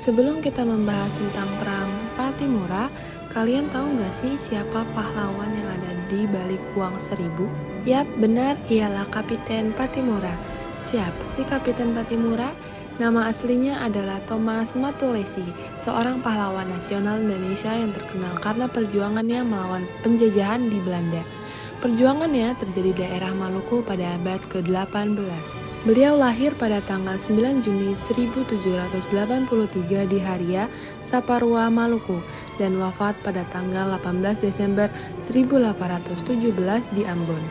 Sebelum kita membahas tentang perang Patimura, kalian tahu nggak sih siapa pahlawan yang ada di balik uang 1.000? Yap, benar, ialah Kapiten Patimura. Siapa sih Kapiten Patimura? Nama aslinya adalah Thomas Matulesi, seorang pahlawan nasional Indonesia yang terkenal karena perjuangannya melawan penjajahan di Belanda. Perjuangannya terjadi di daerah Maluku pada abad ke-18. Beliau lahir pada tanggal 9 Juni 1783 di Haria, Saparua, Maluku, dan wafat pada tanggal 18 Desember 1817 di Ambon.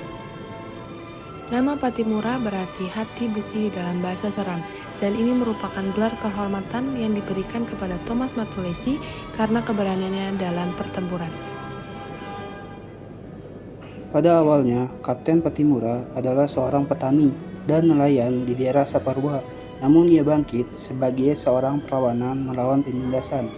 Nama Patimura berarti hati besi dalam bahasa Seram, dan ini merupakan gelar kehormatan yang diberikan kepada Thomas Matulesi karena keberaniannya dalam pertempuran. Pada awalnya, Kapten Patimura adalah seorang petani dan nelayan di daerah Saparua, namun ia bangkit sebagai seorang perlawanan melawan penindasan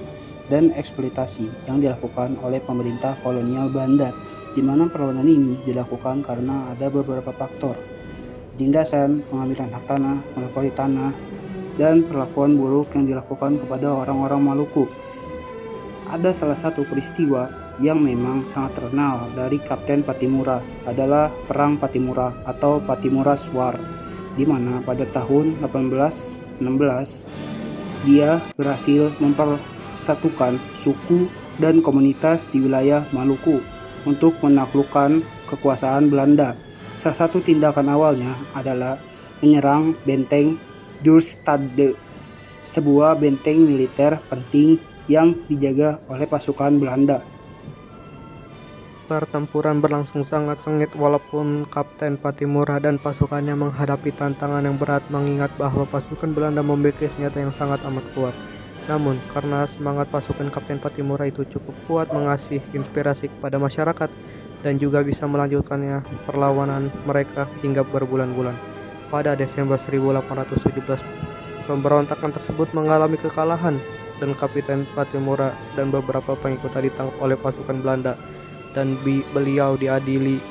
dan eksploitasi yang dilakukan oleh pemerintah kolonial Belanda, di mana perlawanan ini dilakukan karena ada beberapa faktor: penindasan, pengambilan hak tanah, monopoli tanah, dan perlakuan buruk yang dilakukan kepada orang-orang Maluku. Ada salah satu peristiwa yang memang sangat terkenal dari Kapten Patimura adalah Perang Patimura atau Patimura's War, di mana pada tahun 1816 dia berhasil mempersatukan suku dan komunitas di wilayah Maluku untuk menaklukkan kekuasaan Belanda. Salah satu tindakan awalnya adalah menyerang benteng Duurstede, sebuah benteng militer penting yang dijaga oleh pasukan Belanda. Pertempuran berlangsung sangat sengit walaupun Kapten Patimura dan pasukannya menghadapi tantangan yang berat mengingat bahwa pasukan Belanda memiliki senjata yang sangat amat kuat. Namun, karena semangat pasukan Kapten Patimura itu cukup kuat mengasih inspirasi kepada masyarakat dan juga bisa melanjutkannya perlawanan mereka hingga berbulan-bulan. Pada Desember 1817, pemberontakan tersebut mengalami kekalahan dan Kapten Patimura dan beberapa pengikutnya ditangkap oleh pasukan Belanda dan beliau diadili.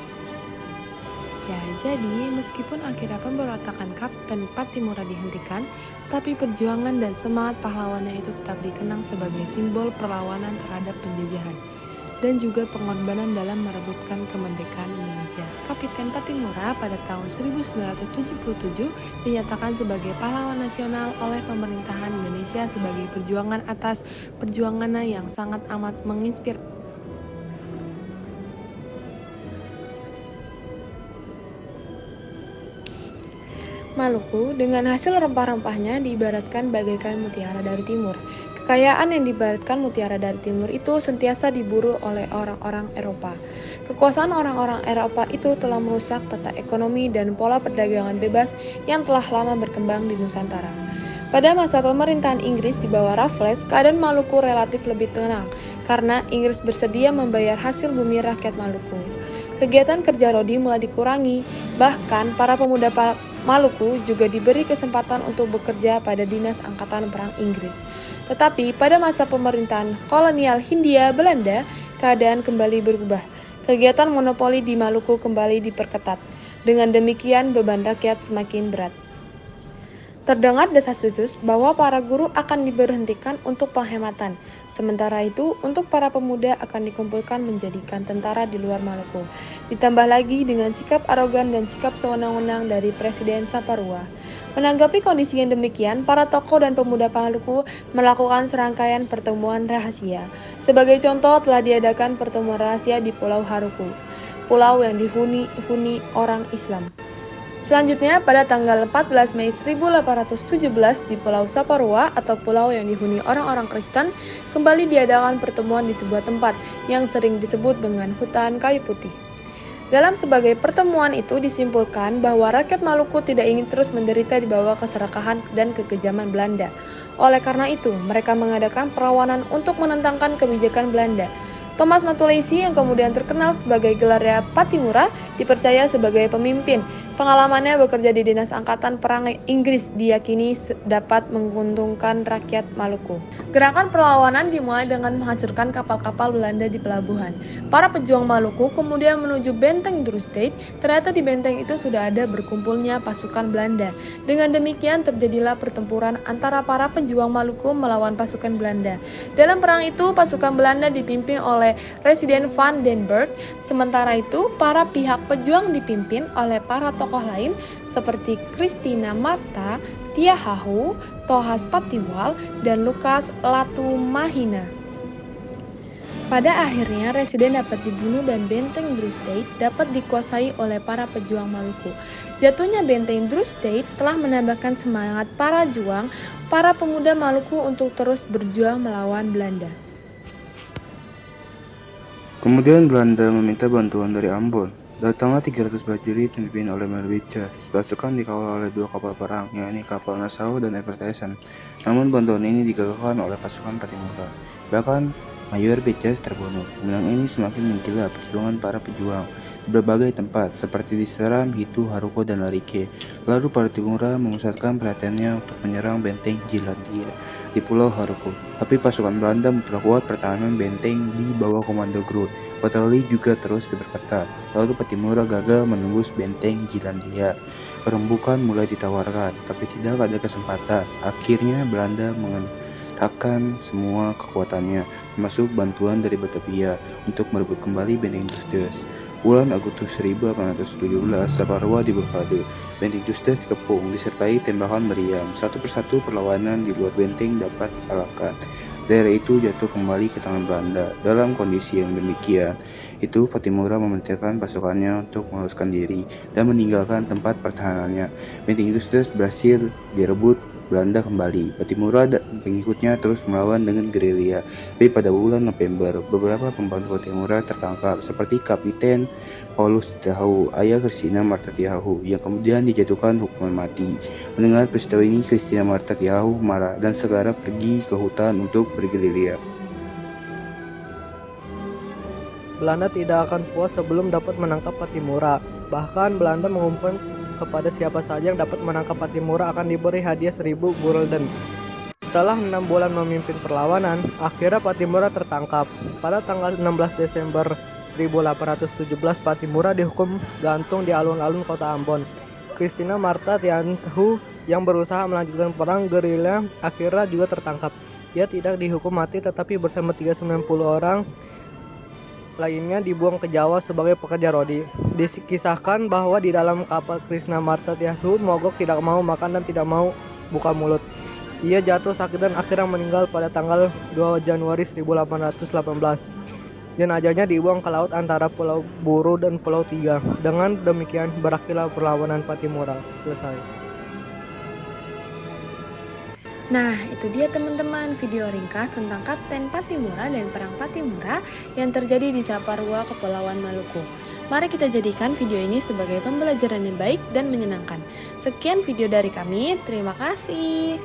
Ya, jadi meskipun akhirnya pemberontakan Kapten Patimura dihentikan, tapi perjuangan dan semangat pahlawannya itu tetap dikenang sebagai simbol perlawanan terhadap penjajahan dan juga pengorbanan dalam merebutkan kemerdekaan Indonesia. Kapten Patimura pada tahun 1977 dinyatakan sebagai pahlawan nasional oleh pemerintahan Indonesia sebagai perjuangan atas perjuangannya yang sangat amat menginspirasi. Maluku dengan hasil rempah-rempahnya diibaratkan bagaikan mutiara dari timur. Kekayaan yang diibaratkan mutiara dari timur itu sentiasa diburu oleh orang-orang Eropa. Kekuasaan orang-orang Eropa itu telah merusak tata ekonomi dan pola perdagangan bebas yang telah lama berkembang di Nusantara. Pada masa pemerintahan Inggris di bawah Raffles, keadaan Maluku relatif lebih tenang karena Inggris bersedia membayar hasil bumi rakyat Maluku. Kegiatan kerja rodi mulai dikurangi, bahkan para pemuda Maluku juga diberi kesempatan untuk bekerja pada Dinas Angkatan Perang Inggris. Tetapi pada masa pemerintahan kolonial Hindia Belanda, keadaan kembali berubah. Kegiatan monopoli di Maluku kembali diperketat. Dengan demikian beban rakyat semakin berat. Terdengar desas-desus bahwa para guru akan diberhentikan untuk penghematan. Sementara itu, untuk para pemuda akan dikumpulkan menjadikan tentara di luar Maluku. Ditambah lagi dengan sikap arogan dan sikap sewenang-wenang dari Presiden Saparua. Menanggapi kondisi yang demikian, para tokoh dan pemuda Maluku melakukan serangkaian pertemuan rahasia. Sebagai contoh, telah diadakan pertemuan rahasia di Pulau Haruku, pulau yang dihuni orang Islam. Selanjutnya, pada tanggal 14 Mei 1817 di Pulau Saparua atau pulau yang dihuni orang-orang Kristen, kembali diadakan pertemuan di sebuah tempat yang sering disebut dengan hutan kayu putih. Dalam sebagai pertemuan itu disimpulkan bahwa rakyat Maluku tidak ingin terus menderita di bawah keserakahan dan kekejaman Belanda. Oleh karena itu, mereka mengadakan perlawanan untuk menentangkan kebijakan Belanda. Thomas Matulesi yang kemudian terkenal sebagai gelarnya Patimura dipercaya sebagai pemimpin Pengalamannya bekerja di Dinas Angkatan Perang Inggris diyakini dapat menguntungkan rakyat Maluku. Gerakan perlawanan dimulai dengan menghancurkan kapal-kapal Belanda di pelabuhan. Para pejuang Maluku kemudian menuju benteng Drugstate. Ternyata di benteng itu sudah ada berkumpulnya pasukan Belanda. Dengan demikian terjadilah pertempuran antara para pejuang Maluku melawan pasukan Belanda. Dalam perang itu pasukan Belanda dipimpin oleh Residen van den Berg. Sementara itu para pihak pejuang dipimpin oleh para tokoh lain seperti Christina Marta Tiahahu, Tohas Patiwal, dan Lukas Latumahina. Pada akhirnya Residen dapat dibunuh dan benteng Drugstate dapat dikuasai oleh para pejuang Maluku. Jatuhnya benteng Drugstate telah menambahkan semangat para pemuda Maluku untuk terus berjuang melawan Belanda. Kemudian Belanda meminta bantuan dari Ambon. Datanglah 300 prajurit dipimpin oleh Merwicas. Pasukan dikawal oleh 2 kapal perang, yakni kapal Nassau dan Evertesen. Namun bantuan ini digagalkan oleh pasukan Pattimura. Bahkan Mayor Becas terbunuh. Kemenangan ini semakin menggila perjuangan para pejuang di berbagai tempat seperti di Seram, Hitu, Haruko, dan Larike. Lalu Pattimura memusatkan perhatiannya untuk menyerang benteng Jilandia di Pulau Haruko. Tapi pasukan Belanda memperkuat pertahanan benteng di bawah komando Groot. Patroli juga terus diperketat. Lalu Pattimura gagal menembus benteng Jilandia. Perembukan mulai ditawarkan, tapi tidak ada kesempatan. Akhirnya Belanda mengerahkan semua kekuatannya, termasuk bantuan dari Batavia, untuk merebut kembali benteng Dusdes. Bulan Agustus 1817, Saparua diblokade. Benteng Dusdes dikepung, disertai tembakan meriam. Satu persatu perlawanan di luar benteng dapat dikalahkan. Daerah itu jatuh kembali ke tangan Belanda. Dalam kondisi yang demikian, itu Pattimura memerintahkan pasukannya untuk meloloskan diri dan meninggalkan tempat pertahanannya. Benteng Dusdes berhasil direbut Belanda kembali. Pattimura dan pengikutnya terus melawan dengan gerilya. Tapi pada bulan November, beberapa pembantu Pattimura tertangkap, seperti Kapiten Paulus Tiahahu, ayah Christina Marta Tiahahu, yang kemudian dijatuhkan hukuman mati. Mendengar peristiwa ini, Christina Marta Tiahahu marah dan segera pergi ke hutan untuk bergerilya. Belanda tidak akan puas sebelum dapat menangkap Pattimura. Bahkan Belanda mengumumkan kepada siapa saja yang dapat menangkap Pattimura akan diberi hadiah 1000 gulden. Setelah 6 bulan memimpin perlawanan, akhirnya Pattimura tertangkap. Pada tanggal 16 Desember 1817, Pattimura dihukum gantung di alun-alun kota Ambon. Christina Marta Tiahahu yang berusaha melanjutkan perang gerilya akhirnya juga tertangkap. Ia tidak dihukum mati, tetapi bersama 390 orang lainnya dibuang ke Jawa sebagai pekerja rodi. Dikisahkan bahwa di dalam kapal Christina Marta Tiahahu mogok, tidak mau makan dan tidak mau buka mulut. Ia jatuh sakit dan akhirnya meninggal pada tanggal 2 Januari 1818. Jenazahnya dibuang ke laut antara Pulau Buru dan Pulau Tiga. Dengan demikian berakhirlah perlawanan Pattimura. Selesai. Nah, itu dia teman-teman video ringkas tentang Kapten Pattimura dan Perang Pattimura yang terjadi di Saparua, Kepulauan Maluku. Mari kita jadikan video ini sebagai pembelajaran yang baik dan menyenangkan. Sekian video dari kami, terima kasih.